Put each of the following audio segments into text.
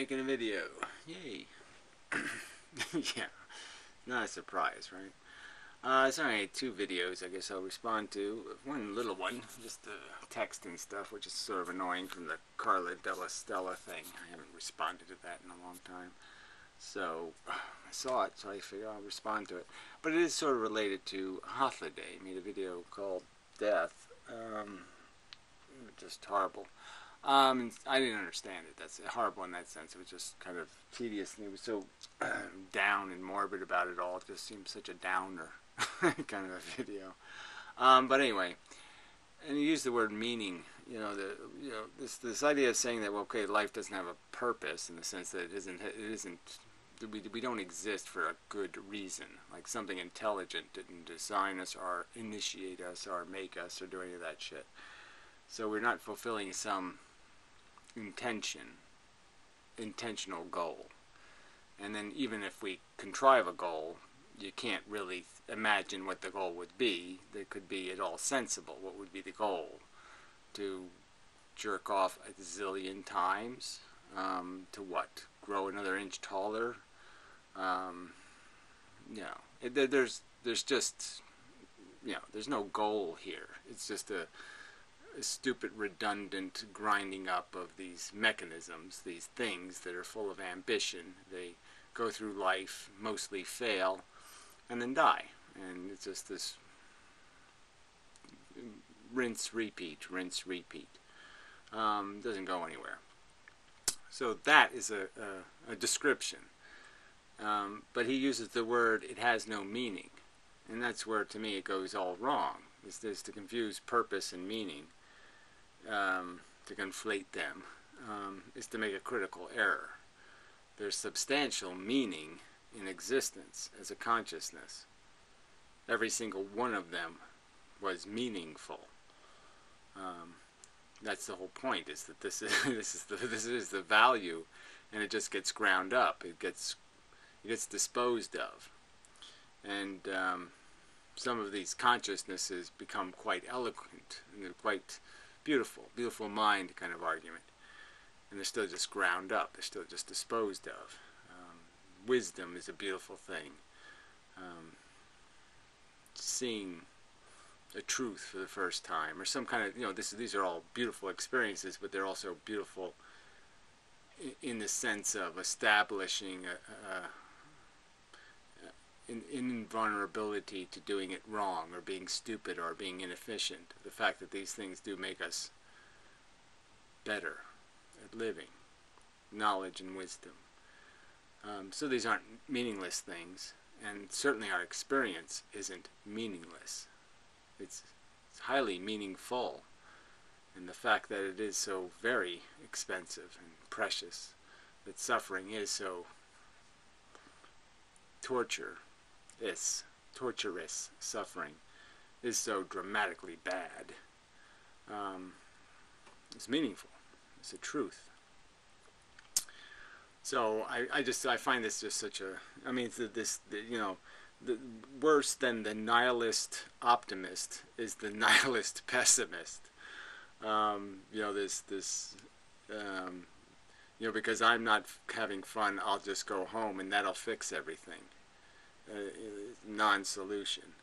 Making a video. Yay. Yeah. Not a surprise, right? So I had two videos I guess I'll respond to. One little one, just the text and stuff, which is sort of annoying from the Carla Della Stella thing. I haven't responded to that in a long time. So I saw it, so I figured I'll respond to it. But it is sort of related to Holiday. I made a video called Death. Just horrible. I didn't understand it. That's horrible in that sense. It was just kind of tedious, and it was so down and morbid about it all. It just seemed such a downer kind of a video. But anyway, and you use the word meaning. This idea of saying that, well, okay, life doesn't have a purpose in the sense that it isn't. We don't exist for a good reason. Like something intelligent didn't design us or initiate us or make us or do any of that shit. So we're not fulfilling some intentional goal. And then even if we contrive a goal, you can't really imagine what the goal would be. That could be at all sensible. What would be the goal? To jerk off a zillion times? To what? Grow another inch taller? There's just, there's no goal here. It's just a stupid, redundant grinding up of these mechanisms, these things that are full of ambition. They go through life, mostly fail, and then die. And it's just this rinse, repeat, rinse, repeat. Doesn't go anywhere. So that is a description. But he uses the word, it has no meaning. And that's where, to me, it goes all wrong. Is to confuse purpose and meaning. To conflate them, is to make a critical error. There's substantial meaning in existence as a consciousness. Every single one of them was meaningful. That's the whole point. Is that this is the value, and it just gets ground up. It gets disposed of, and some of these consciousnesses become quite eloquent and they're quite beautiful mind kind of argument, and they're still just ground up. They're still just disposed of. Wisdom is a beautiful thing. Seeing a truth for the first time, or some kind of, these are all beautiful experiences, but they're also beautiful in the sense of establishing an invulnerability to doing it wrong or being stupid or being inefficient. The fact that these things do make us better at living, knowledge and wisdom. So these aren't meaningless things, and certainly our experience isn't meaningless. It's highly meaningful, and the fact that it is so very expensive and precious, that suffering is so torturous suffering is so dramatically bad. It's meaningful. It's a truth. So I find this just such a, the worse than the nihilist optimist is the nihilist pessimist. Because I'm not having fun, I'll just go home and that'll fix everything. Non-solution.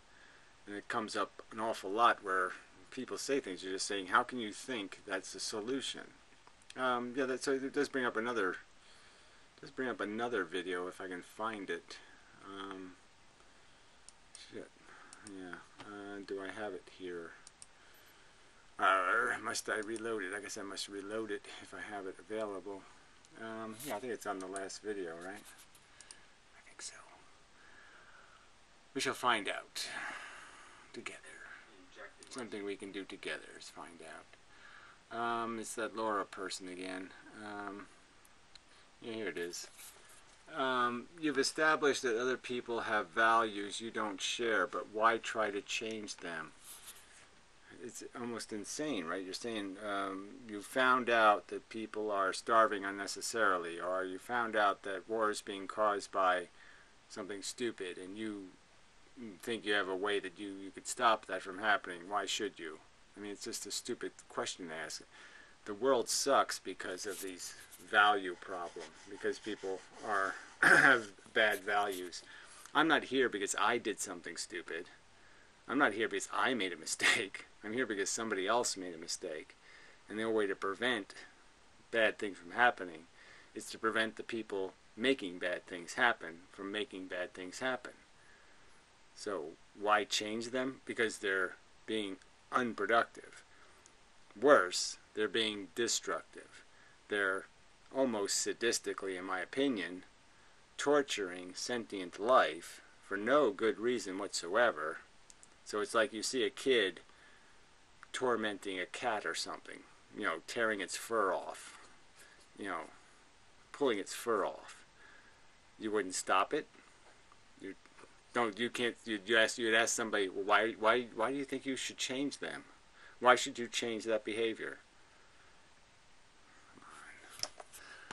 And it comes up an awful lot where people say things, you're just saying, how can you think that's the solution? So it does bring up another video if I can find it. Do I have it here? Must I reload it? I guess I must reload it if I have it available. I think it's on the last video, right? I think so. We shall find out together. Something we can do together is find out. It's that Laura person again. Here it is. You've established that other people have values you don't share, but why try to change them? It's almost insane, right? You're saying you found out that people are starving unnecessarily, or you found out that war is being caused by something stupid, and you think you have a way that you could stop that from happening. Why should you? I mean, it's just a stupid question to ask. the world sucks because of these value problem, because people are have bad values. I'm not here because I did something stupid. I'm not here because I made a mistake. I'm here because somebody else made a mistake. And the only way to prevent bad things from happening is to prevent the people making bad things happen from making bad things happen. So why change them? Because they're being unproductive. Worse, they're being destructive. They're almost sadistically, in my opinion, torturing sentient life for no good reason whatsoever. So it's like you see a kid tormenting a cat or something, tearing its fur off, pulling its fur off. You wouldn't stop it. You'd ask somebody, well, why do you think you should change them? Why should you change that behavior?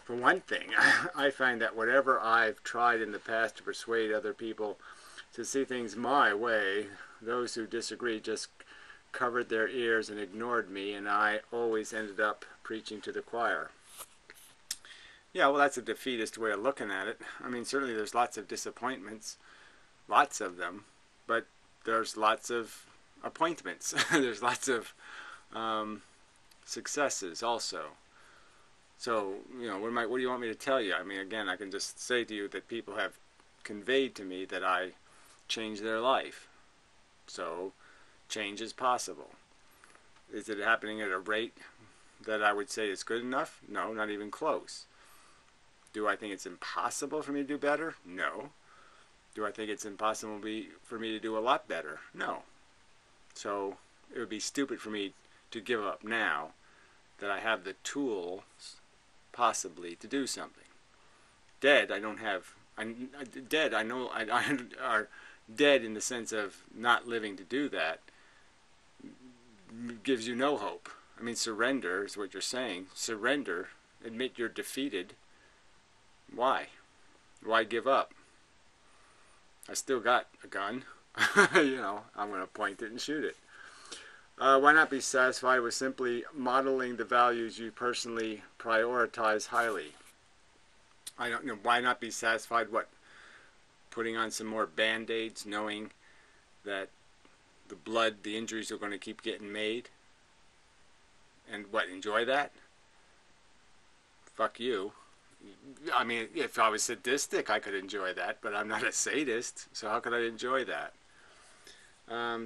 For one thing, I find that whatever I've tried in the past to persuade other people to see things my way, those who disagree just covered their ears and ignored me, and I always ended up preaching to the choir. Yeah, well, that's a defeatist way of looking at it. I mean, certainly there's lots of disappointments, lots of them, but there's lots of appointments. There's lots of successes also. So, what do you want me to tell you? I mean, again, I can just say to you that people have conveyed to me that I changed their life. So, change is possible. Is it happening at a rate that I would say is good enough? No, not even close. Do I think it's impossible for me to do better? No. Do I think it's impossible for me to do a lot better? No. So, it would be stupid for me to give up now that I have the tools possibly to do something. Dead, I don't have. Dead, I know are dead in the sense of not living to do that. Gives you no hope. I mean, surrender is what you're saying. Surrender. Admit you're defeated. Why? Why give up? I still got a gun. I'm going to point it and shoot it. Why not be satisfied with simply modeling the values you personally prioritize highly? I don't know. Why not be satisfied, putting on some more Band-Aids, knowing that the injuries are going to keep getting made? And enjoy that? Fuck you. I mean, if I was sadistic, I could enjoy that, but I'm not a sadist, so how could I enjoy that?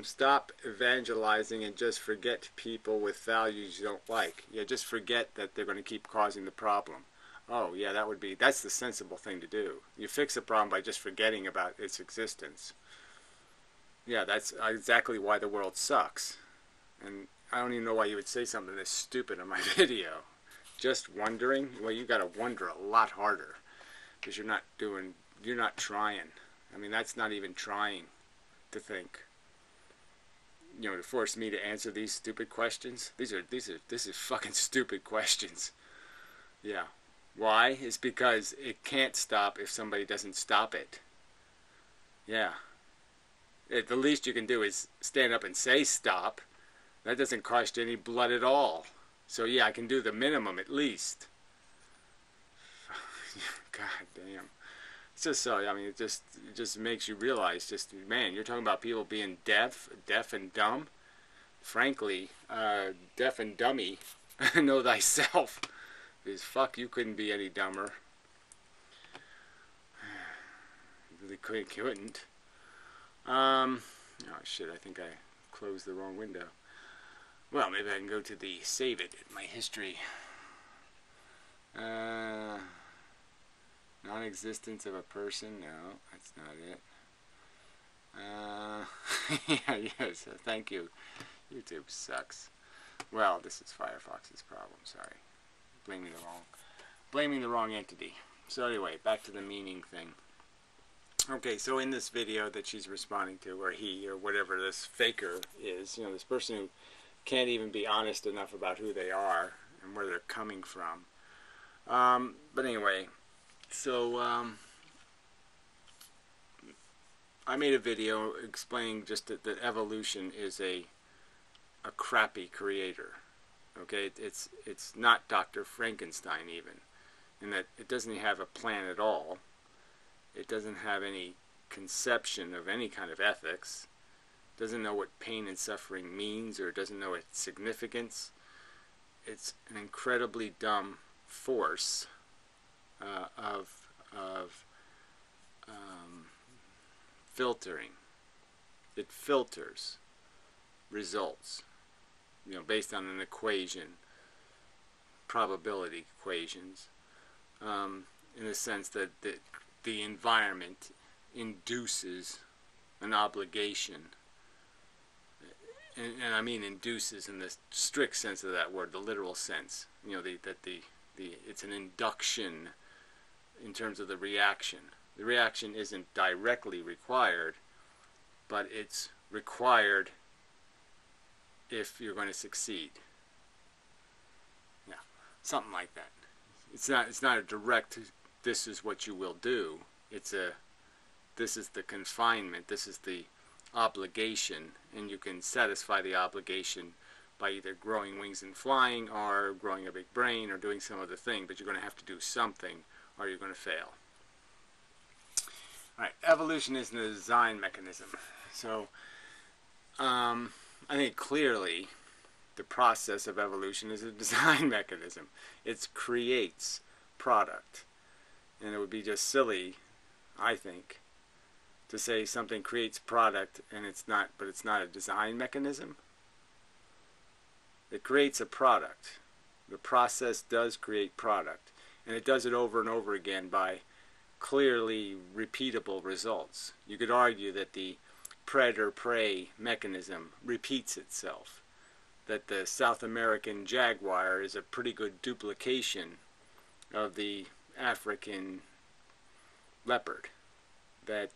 Stop evangelizing and just forget people with values you don't like. Yeah, just forget that they're going to keep causing the problem. Oh, yeah, that's the sensible thing to do. You fix a problem by just forgetting about its existence. Yeah, that's exactly why the world sucks. And I don't even know why you would say something this stupid in my video. Just wondering? Well, you got to wonder a lot harder because you're not trying. I mean, that's not even trying to think. To force me to answer these stupid questions. This is fucking stupid questions. Yeah. Why? It's because it can't stop if somebody doesn't stop it. Yeah. The least you can do is stand up and say stop. That doesn't cost you any blood at all. So yeah, I can do the minimum at least. God damn. It's just so, I mean, it just makes you realize, man, you're talking about people being deaf and dumb. Frankly, deaf and dummy, know thyself. Because fuck, you couldn't be any dumber. You really couldn't. Oh shit, I think I closed the wrong window. Well, maybe I can go to the save it in my history. Non-existence of a person? No, that's not it. Yeah, yes, thank you. YouTube sucks. Well, this is Firefox's problem, sorry. Blaming the wrong entity. So anyway, back to the meaning thing. Okay, so in this video that she's responding to, or he, or whatever this faker is, this person who can't even be honest enough about who they are and where they're coming from. But anyway, so I made a video explaining just that evolution is a crappy creator. Okay, it's not Dr. Frankenstein even, in that it doesn't have a plan at all. It doesn't have any conception of any kind of ethics. Doesn't know what pain and suffering means, or doesn't know its significance. It's an incredibly dumb force of filtering. It filters results, based on an equation, probability equations, in the sense that the environment induces an obligation. And I mean induces in the strict sense of that word, the literal sense. It's an induction in terms of the reaction. The reaction isn't directly required, but it's required if you're going to succeed. Yeah, something like that. It's not a direct, this is what you will do. This is the confinement, this is the obligation, and you can satisfy the obligation by either growing wings and flying, or growing a big brain, or doing some other thing, but you're going to have to do something, or you're going to fail. Alright, evolution isn't a design mechanism. So, I think clearly the process of evolution is a design mechanism. It creates product. And it would be just silly, I think, to say something creates product and it's not a design mechanism. It creates a product. The process does create product, and it does it over and over again by clearly repeatable results. You could argue that the predator-prey mechanism repeats itself, that the South American jaguar is a pretty good duplication of the African leopard. That,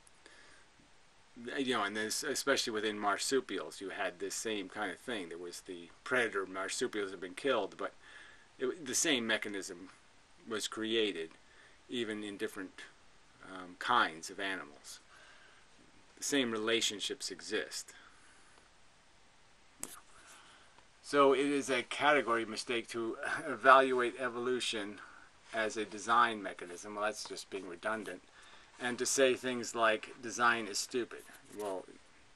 and this, especially within marsupials, you had this same kind of thing. There was the predator marsupials have been killed, but the same mechanism was created, even in different kinds of animals. The same relationships exist. So it is a category mistake to evaluate evolution as a design mechanism. Well, that's just being redundant. And to say things like design is stupid. Well,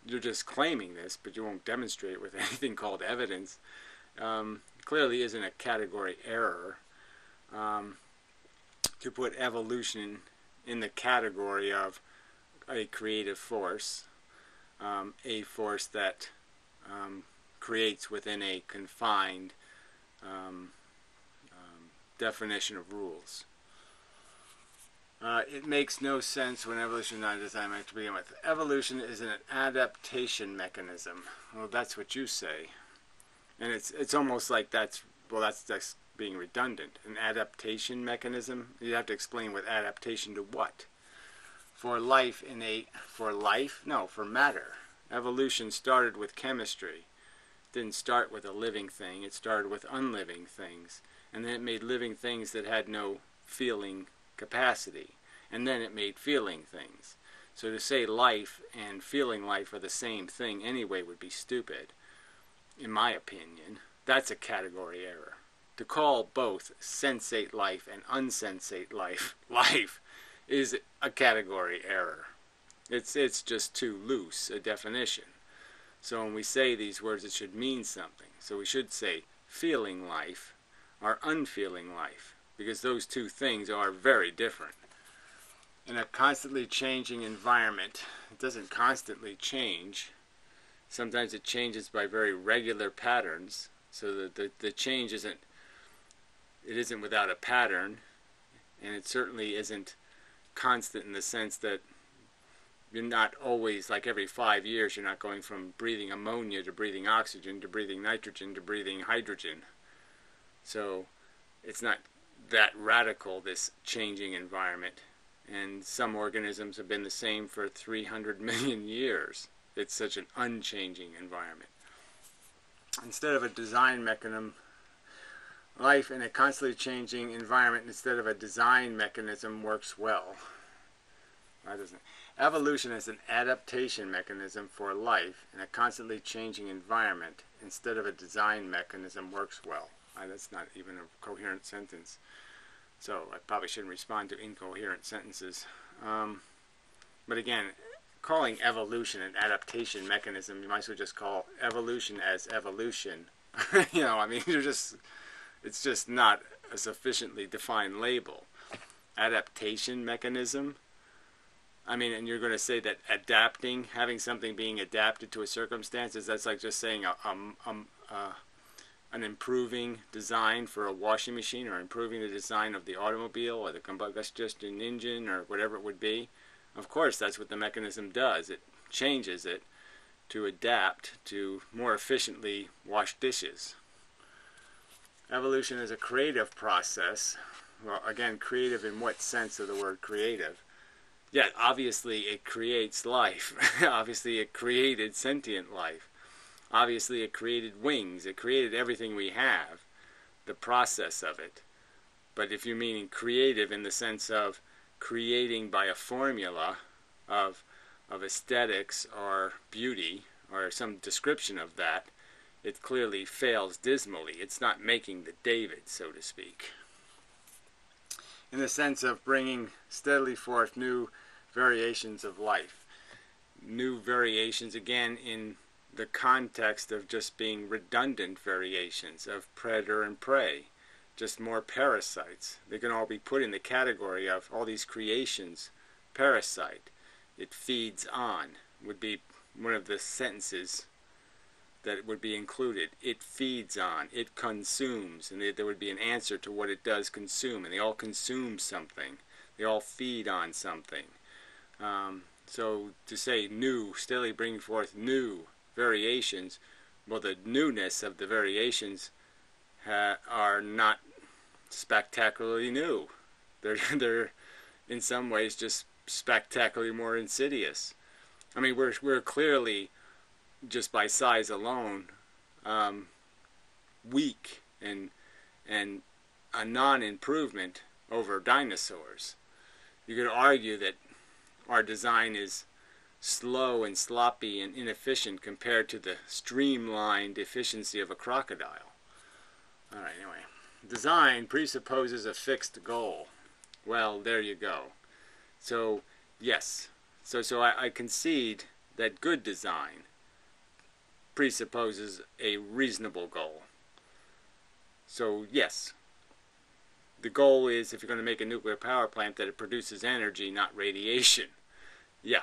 you're just claiming this, but you won't demonstrate it with anything called evidence. Clearly isn't a category error to put evolution in the category of a creative force, a force that creates within a confined definition of rules. It makes no sense when evolution is not a design mechanism to begin with. Evolution is an adaptation mechanism. Well, that's what you say. And it's almost like that's being redundant. An adaptation mechanism? You have to explain with adaptation to what? For life? No, for matter. Evolution started with chemistry. It didn't start with a living thing. It started with unliving things. And then it made living things that had no feeling capacity. And then it made feeling things. So to say life and feeling life are the same thing anyway would be stupid, in my opinion. That's a category error. To call both sensate life and unsensate life is a category error. It's just too loose a definition. So when we say these words, it should mean something. So we should say feeling life or unfeeling life, because those two things are very different. In a constantly changing environment, it doesn't constantly change. Sometimes it changes by very regular patterns, so that the change isn't without a pattern, and it certainly isn't constant in the sense that you're not always, like every 5 years, you're not going from breathing ammonia to breathing oxygen to breathing nitrogen to breathing hydrogen. So it's not that radical, this changing environment. And some organisms have been the same for 300 million years. It's such an unchanging environment. Instead of a design mechanism, life in a constantly changing environment instead of a design mechanism works well. That doesn't. Evolution is an adaptation mechanism for life in a constantly changing environment instead of a design mechanism works well. That's not even a coherent sentence. So I probably shouldn't respond to incoherent sentences. But again, calling evolution an adaptation mechanism, you might as well just call evolution as evolution. I mean, it's just not a sufficiently defined label. Adaptation mechanism. I mean, and you're going to say that adapting, having something being adapted to a circumstances, that's like just saying an improving design for a washing machine, or improving the design of the automobile or the combustion engine or whatever it would be. Of course, that's what the mechanism does. It changes it to adapt to more efficiently wash dishes. Evolution is a creative process. Well, again, creative in what sense of the word creative? Yeah, obviously it creates life. Obviously it created sentient life. Obviously it created wings. It created everything we have, the process of it. But if you're meaning creative in the sense of creating by a formula of aesthetics or beauty or some description of that, it clearly fails dismally. It's not making the David, so to speak. In the sense of bringing steadily forth new variations of life. New variations, again, in the context of just being redundant variations of predator and prey. Just more parasites. They can all be put in the category of all these creations. Parasite. It feeds on would be one of the sentences that would be included. It feeds on. It consumes. And there would be an answer to what it does consume. And they all consume something. They all feed on something. So to say new, steadily bringing forth new variations, well, the newness of the variations are not spectacularly new. They're in some ways just spectacularly more insidious. I mean, we're clearly, just by size alone, weak and a non-improvement over dinosaurs. You could argue that our design is slow and sloppy and inefficient compared to the streamlined efficiency of a crocodile. All right, anyway. Design presupposes a fixed goal. Well, there you go. So, yes. So I concede that good design presupposes a reasonable goal. So, yes. The goal is, if you're going to make a nuclear power plant, that it produces energy, not radiation. Yeah.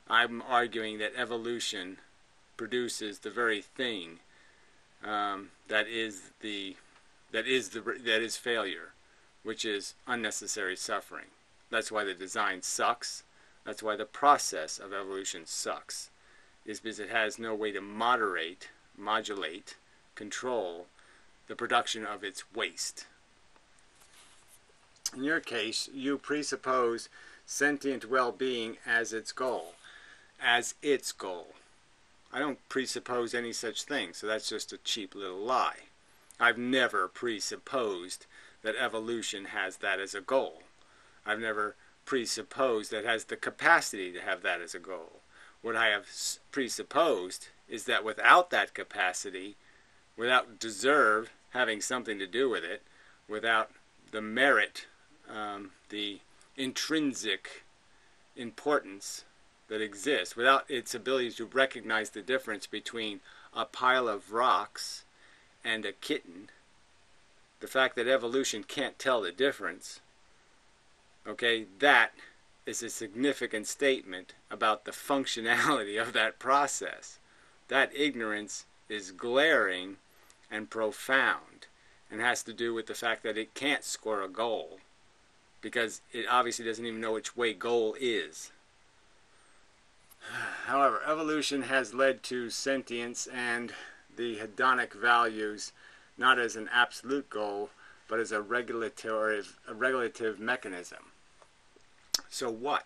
I'm arguing that evolution produces the very thing that is failure, which is unnecessary suffering. That's why the design sucks. That's why the process of evolution sucks, is because it has no way to modulate, control the production of its waste. In your case, you presuppose sentient well-being as its goal. I don't presuppose any such thing, so that's just a cheap little lie. I've never presupposed that evolution has that as a goal. I've never presupposed that it has the capacity to have that as a goal. What I have presupposed is that without that capacity, without deserve having something to do with it, without the merit, the intrinsic importance that exists, without its ability to recognize the difference between a pile of rocks and a kitten, the fact that evolution can't tell the difference, okay, that is a significant statement about the functionality of that process. That ignorance is glaring and profound, and has to do with the fact that it can't score a goal, because it obviously doesn't even know which way goal is. However, evolution has led to sentience and the hedonic values, not as an absolute goal, but as a regulative mechanism. So what?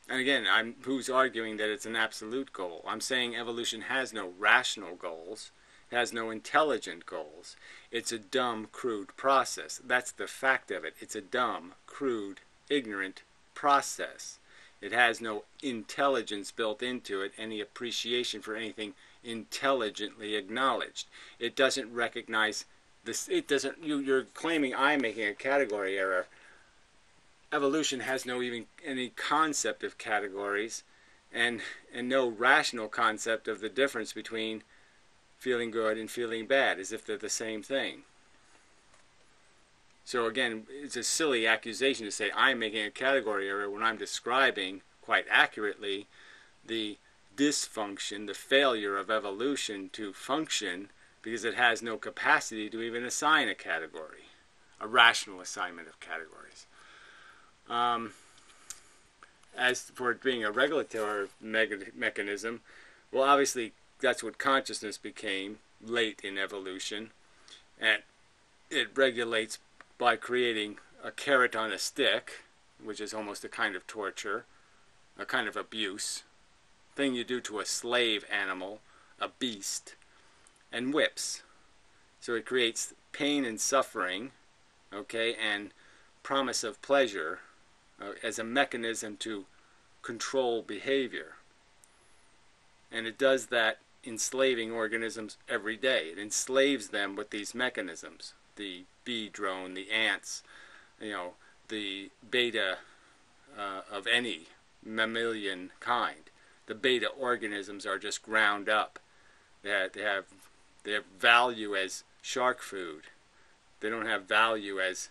And again, who's arguing that it's an absolute goal? I'm saying evolution has no rational goals, has no intelligent goals. It's a dumb, crude process. That's the fact of it. It's a dumb, crude, ignorant process. It has no intelligence built into it, any appreciation for anything intelligently acknowledged. It doesn't recognize this. It doesn't. You're claiming I'm making a category error. Evolution has no even any concept of categories, and no rational concept of the difference between feeling good and feeling bad, as if they're the same thing. So again, it's a silly accusation to say I'm making a category error when I'm describing, quite accurately, the dysfunction, the failure of evolution to function because it has no capacity to even assign a category, a rational assignment of categories. As for it being a regulatory mechanism, well, obviously that's what consciousness became late in evolution, and it regulates by creating a carrot on a stick, which is almost a kind of torture, a kind of abuse, thing you do to a slave animal, a beast, and whips. So it creates pain and suffering, okay, and promise of pleasure as a mechanism to control behavior. And it does that enslaving organisms every day. It enslaves them with these mechanisms. The bee drone, the ants, the beta of any mammalian kind. The beta organisms are just ground up. They have value as shark food. They don't have value as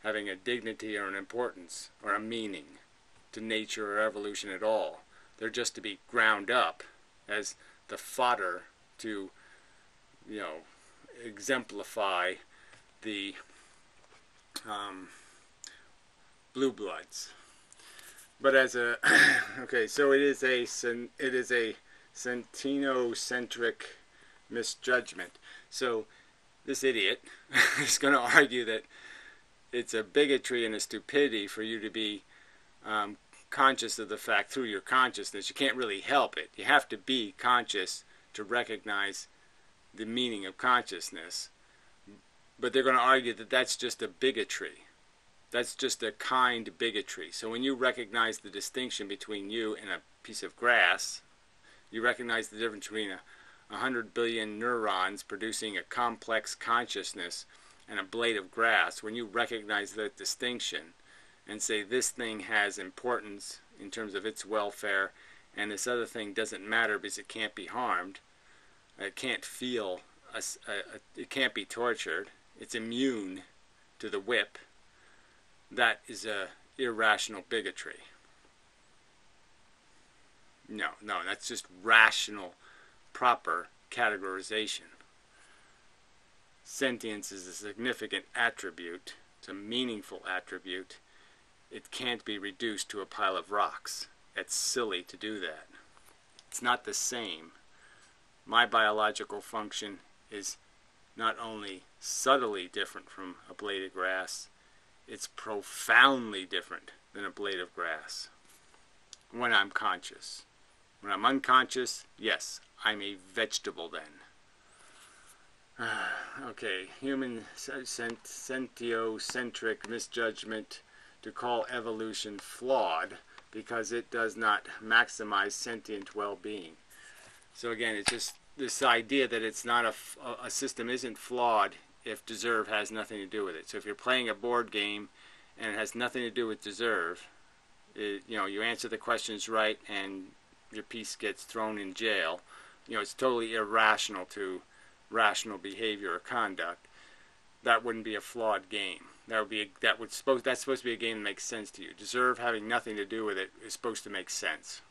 having a dignity or an importance or a meaning to nature or evolution at all. They're just to be ground up as the fodder to, exemplify the blue bloods. But as a okay, so it is a centinocentric misjudgment. So this idiot is going to argue that it's a bigotry and a stupidity for you to be conscious of the fact through your consciousness. You can't really help it. You have to be conscious to recognize the meaning of consciousness. But they're going to argue that that's just a bigotry. That's just a kind bigotry. So when you recognize the distinction between you and a piece of grass, you recognize the difference between 100 billion neurons producing a complex consciousness and a blade of grass. When you recognize that distinction and say this thing has importance in terms of its welfare and this other thing doesn't matter because it can't be harmed, it can't feel, it can't be tortured, it's immune to the whip, that is a irrational bigotry. No, that's just rational, proper categorization. Sentience is a significant attribute. It's a meaningful attribute. It can't be reduced to a pile of rocks. It's silly to do that. It's not the same. My biological function is not only subtly different from a blade of grass, it's profoundly different than a blade of grass when I'm conscious. When I'm unconscious, yes, I'm a vegetable then. Okay, human sentiocentric misjudgment to call evolution flawed because it does not maximize sentient well-being. So again, it's just this idea that it's not a system isn't flawed if deserve has nothing to do with it. So if you're playing a board game and it has nothing to do with deserve, you answer the questions right and your piece gets thrown in jail. It's totally irrational to rational behavior or conduct. That wouldn't be a flawed game. That's supposed to be a game that makes sense to you. Deserve having nothing to do with it is supposed to make sense.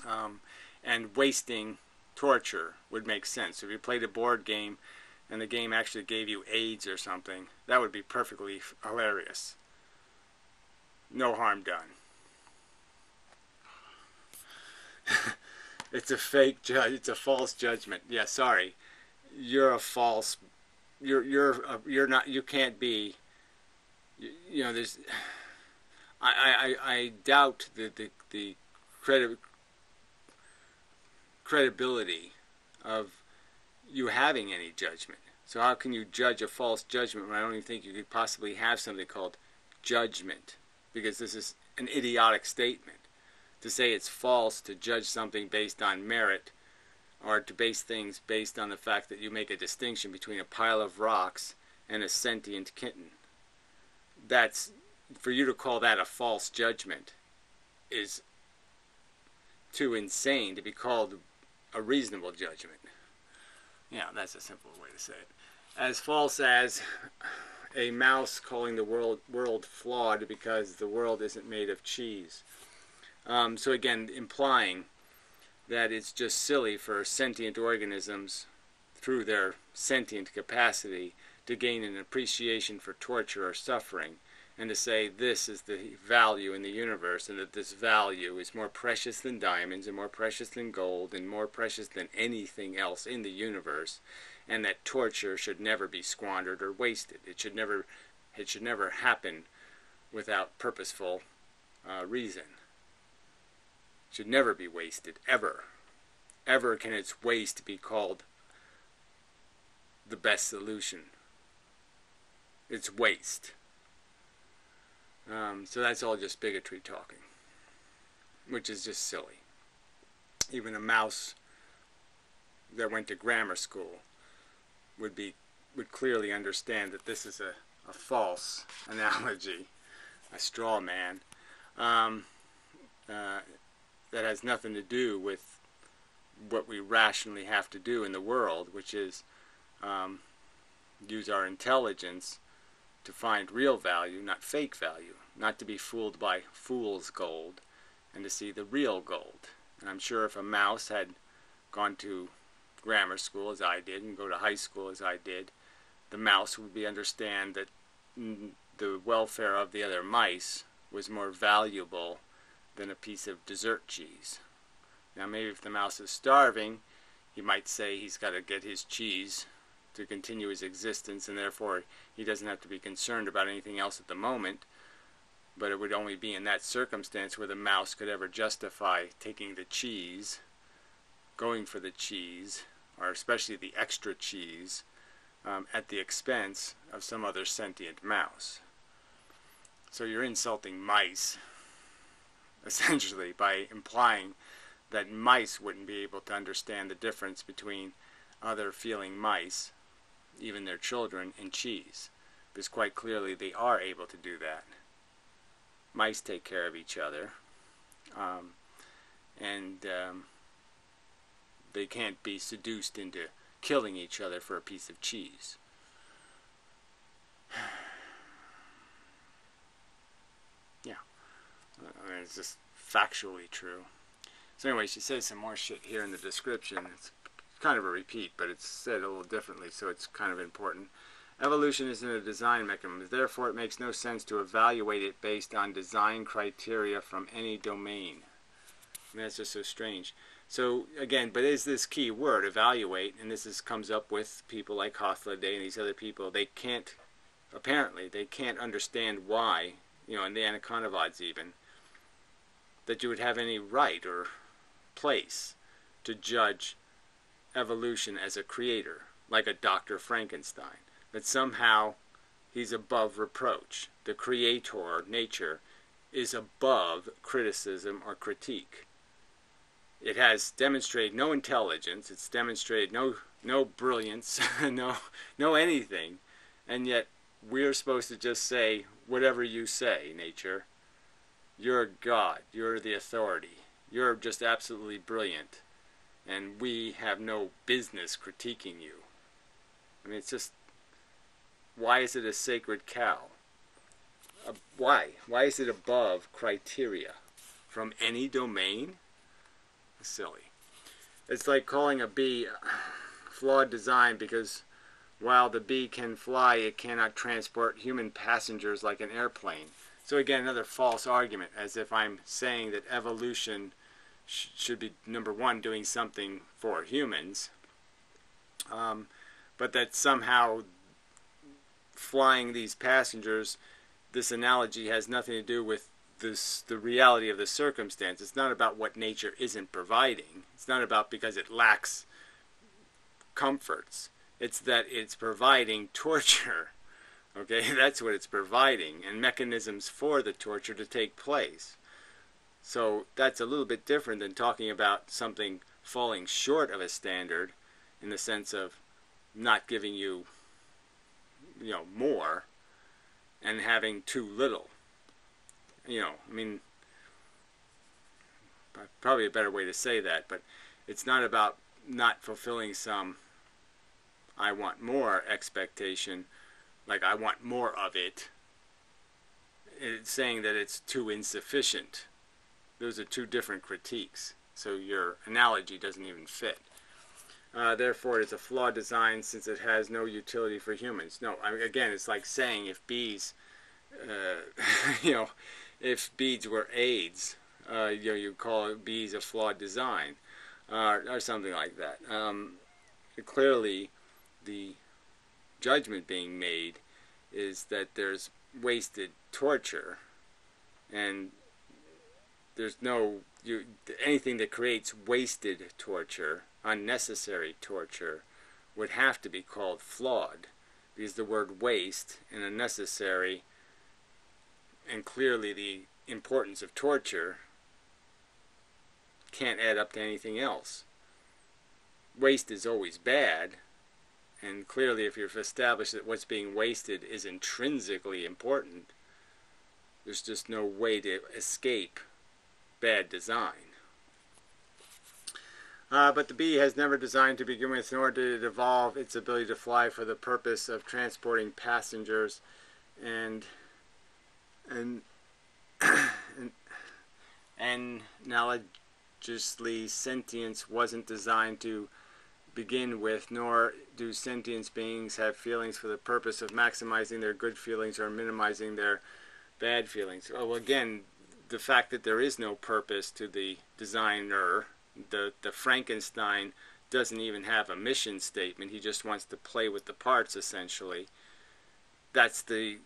And wasting torture would make sense. So if you played a board game and the game actually gave you AIDS or something, that would be perfectly hilarious. No harm done. It's a fake judge. It's a false judgment. Yeah, sorry. You're a false. You're not. You can't be. There's. I doubt the credibility of you having any judgment. So how can you judge a false judgment when I don't even think you could possibly have something called judgment? Because this is an idiotic statement. To say it's false to judge something based on merit or to base things based on the fact that you make a distinction between a pile of rocks and a sentient kitten. That's, for you to call that a false judgment is too insane to be called a reasonable judgment. Yeah, that's a simple way to say it. As false as a mouse calling the world flawed because the world isn't made of cheese. So again, implying that it's just silly for sentient organisms, through their sentient capacity, to gain an appreciation for torture or suffering, and to say this is the value in the universe, and that this value is more precious than diamonds, and more precious than gold, and more precious than anything else in the universe, and that torture should never be squandered or wasted. It should never happen without purposeful reason. It should never be wasted, ever. Ever can its waste be called the best solution. It's waste. So that's all just bigotry talking, which is just silly. Even a mouse that went to grammar school would clearly understand that this is a false analogy, a straw man, that has nothing to do with what we rationally have to do in the world, which is use our intelligence to find real value, not fake value, not to be fooled by fool's gold, and to see the real gold. And I'm sure if a mouse had gone to grammar school as I did and go to high school as I did, the mouse would understand that the welfare of the other mice was more valuable than a piece of dessert cheese. Now maybe if the mouse is starving, he might say he's got to get his cheese to continue his existence, and therefore he doesn't have to be concerned about anything else at the moment. But it would only be in that circumstance where the mouse could ever justify taking the cheese, going for the cheese, or especially the extra cheese, at the expense of some other sentient mouse. So you're insulting mice, essentially, by implying that mice wouldn't be able to understand the difference between other feeling mice, even their children, and cheese. Because quite clearly they are able to do that. Mice take care of each other, and they can't be seduced into killing each other for a piece of cheese. Yeah, I mean, it's just factually true. So anyway, she says some more shit here in the description. It's kind of a repeat, but it's said a little differently, so it's kind of important. Evolution isn't a design mechanism. Therefore, it makes no sense to evaluate it based on design criteria from any domain. I mean, that's just so strange. So, again, but is this key word, evaluate, and this comes up with people like Hothloday and these other people. They can't, apparently, they can't understand why, and the Anacondovides even, that you would have any right or place to judge evolution as a creator, like a Dr. Frankenstein. That somehow he's above reproach. The creator, nature, is above criticism or critique. It has demonstrated no intelligence, it's demonstrated no brilliance, no anything, and yet we're supposed to just say, whatever you say, nature, you're God, you're the authority, you're just absolutely brilliant, and we have no business critiquing you. I mean, it's just, why is it a sacred cow? Why? Why is it above criteria? From any domain? Silly. It's like calling a bee flawed design because while the bee can fly, it cannot transport human passengers like an airplane. So again, another false argument, as if I'm saying that evolution should be, number one, doing something for humans, but that somehow flying these passengers, this analogy has nothing to do with the reality of the circumstance. It's not about what nature isn't providing. It's not about because it lacks comforts. It's that it's providing torture. Okay, that's what it's providing, and mechanisms for the torture to take place. So that's a little bit different than talking about something falling short of a standard in the sense of not giving you, more, and having too little. I mean, probably a better way to say that, but it's not about not fulfilling some I want more expectation, like I want more of it. It's saying that it's too insufficient. Those are two different critiques. So your analogy doesn't even fit. Therefore, it is a flawed design since it has no utility for humans. No, again, it's like saying if bees, if bees were AIDS, you call bees a flawed design, or something like that. Clearly, the judgment being made is that there's wasted torture, and there's anything that creates wasted torture, unnecessary torture, would have to be called flawed, because the word waste and unnecessary, and clearly the importance of torture, can't add up to anything else. Waste is always bad, and clearly if you've established that what's being wasted is intrinsically important, there's just no way to escape bad design. But the bee has never designed to begin with, nor did it evolve its ability to fly for the purpose of transporting passengers, and analogously, sentience wasn't designed to begin with, nor do sentient beings have feelings for the purpose of maximizing their good feelings or minimizing their bad feelings. Well, again, the fact that there is no purpose to the designer, the Frankenstein doesn't even have a mission statement. He just wants to play with the parts, essentially. That's the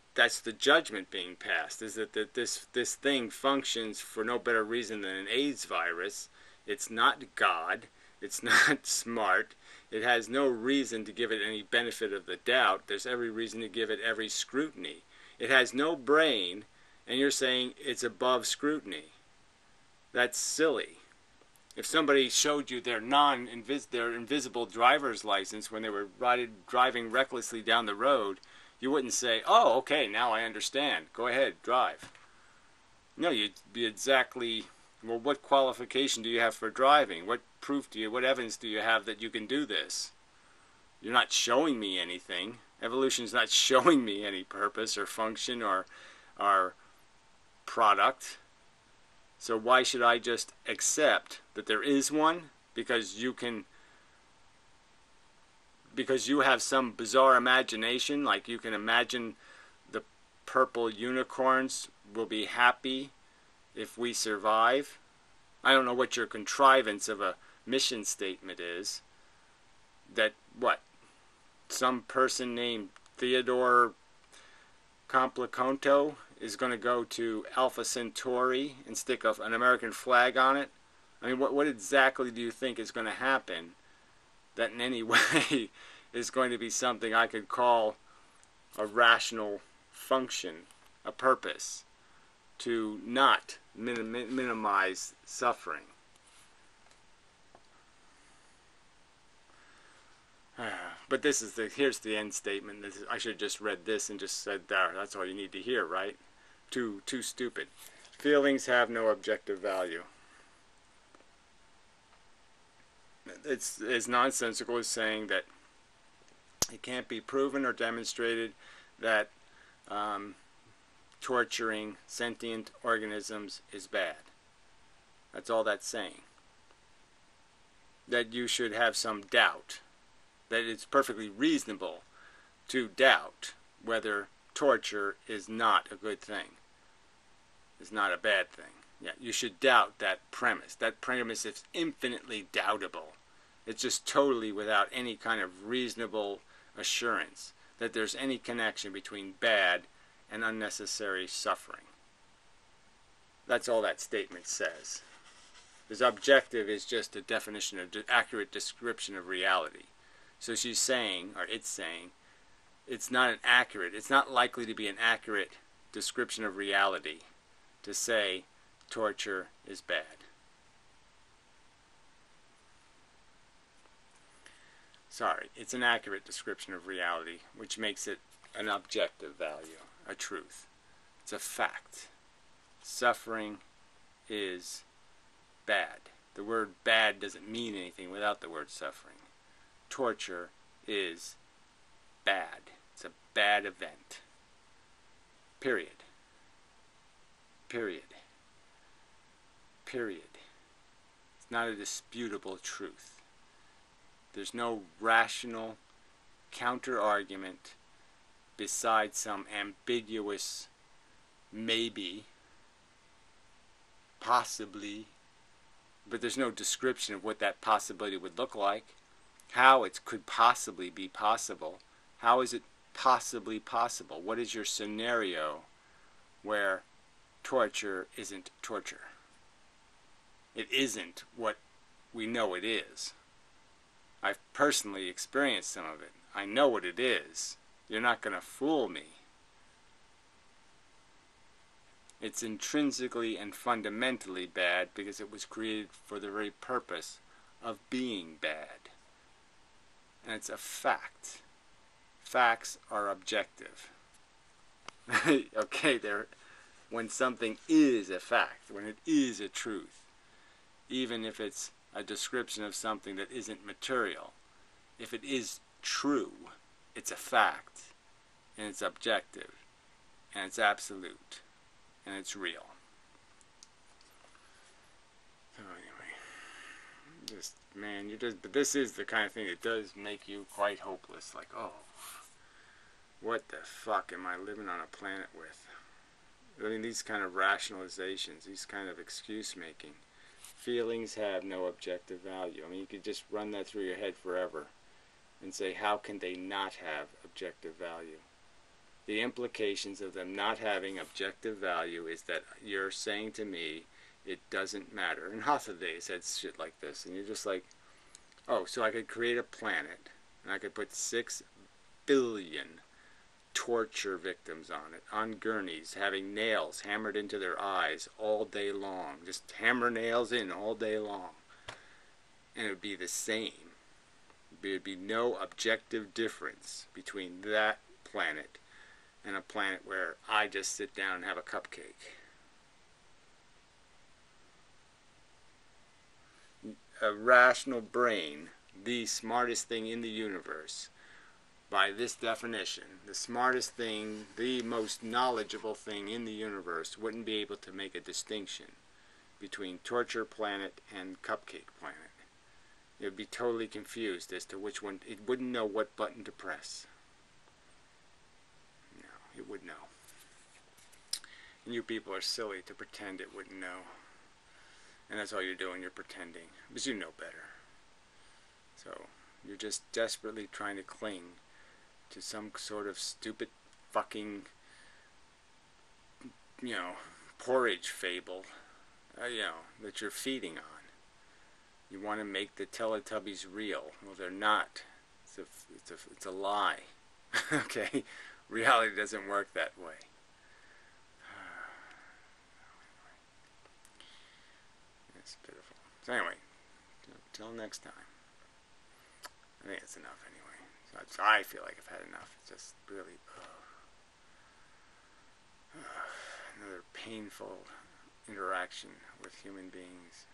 judgment being passed, is that this thing functions for no better reason than an AIDS virus. It's not God. It's not smart. It has no reason to give it any benefit of the doubt. There's every reason to give it every scrutiny. It has no brain, and you're saying it's above scrutiny. That's silly. If somebody showed you their invisible driver's license when they were driving recklessly down the road, you wouldn't say, "Oh, okay, now I understand. Go ahead, drive." No, you'd be exactly, well, what qualification do you have for driving? What evidence do you have that you can do this? You're not showing me anything. Evolution's not showing me any purpose or function or product. So why should I just accept that there is one? Because you have some bizarre imagination, like you can imagine the purple unicorns will be happy if we survive. I don't know what your contrivance of a mission statement is. That some person named Theodore Compliconto is going to go to Alpha Centauri and stick an American flag on it? I mean, what exactly do you think is going to happen that in any way is going to be something I could call a rational function, a purpose, to not minimize suffering? But here's the end statement. I should have just read this and just said, that's all you need to hear, right? Too stupid. Feelings have no objective value. It's as nonsensical as saying that it can't be proven or demonstrated that torturing sentient organisms is bad. That's all that's saying. That you should have some doubt. That it's perfectly reasonable to doubt whether torture is not a good thing, is not a bad thing. Yeah, you should doubt that premise. That premise is infinitely doubtable. It's just totally without any kind of reasonable assurance that there's any connection between bad and unnecessary suffering. That's all that statement says. This objective is just a definition of accurate description of reality. So she's saying, or it's saying, it's not likely to be an accurate description of reality to say torture is bad. Sorry, it's an accurate description of reality, which makes it an objective value, a truth. It's a fact. Suffering is bad. The word bad doesn't mean anything without the word suffering. Torture is bad. It's a bad event. Period. Period. Period. It's not a disputable truth. There's no rational counter-argument besides some ambiguous maybe, possibly, but there's no description of what that possibility would look like, how it could possibly be possible. How is it possibly possible? What is your scenario where torture isn't torture? It isn't what we know it is. I've personally experienced some of it. I know what it is. You're not going to fool me. It's intrinsically and fundamentally bad because it was created for the very purpose of being bad. And it's a fact. Facts are objective. Okay, when something is a fact, when it is a truth, even if it's a description of something that isn't material, if it is true, it's a fact, and it's objective, and it's absolute, and it's real. So anyway, but this is the kind of thing that does make you quite hopeless. Like, oh, what the fuck am I living on a planet with? I mean, these kind of rationalizations, these kind of excuse making. Feelings have no objective value. I mean, you could just run that through your head forever and say, how can they not have objective value? The implications of them not having objective value is that you're saying to me, it doesn't matter. And Hathaway said shit like this, and you're just like, oh, so I could create a planet, and I could put 6 billion torture victims on it, on gurneys, having nails hammered into their eyes all day long. Just hammer nails in all day long. And it would be the same. There would be no objective difference between that planet and a planet where I just sit down and have a cupcake. A rational brain, the smartest thing in the universe, by this definition, the smartest thing, the most knowledgeable thing in the universe, wouldn't be able to make a distinction between torture planet and cupcake planet. It would be totally confused as to which one. It wouldn't know what button to press. No, it would know. And you people are silly to pretend it wouldn't know. And that's all you're doing, you're pretending. Because you know better. So, you're just desperately trying to cling to some sort of stupid fucking, porridge fable, that you're feeding on. You want to make the Teletubbies real. Well, they're not. It's a lie. Okay? Reality doesn't work that way. It's pitiful. So anyway, till next time. I think that's enough anyway. So I feel like I've had enough. It's just really another painful interaction with human beings.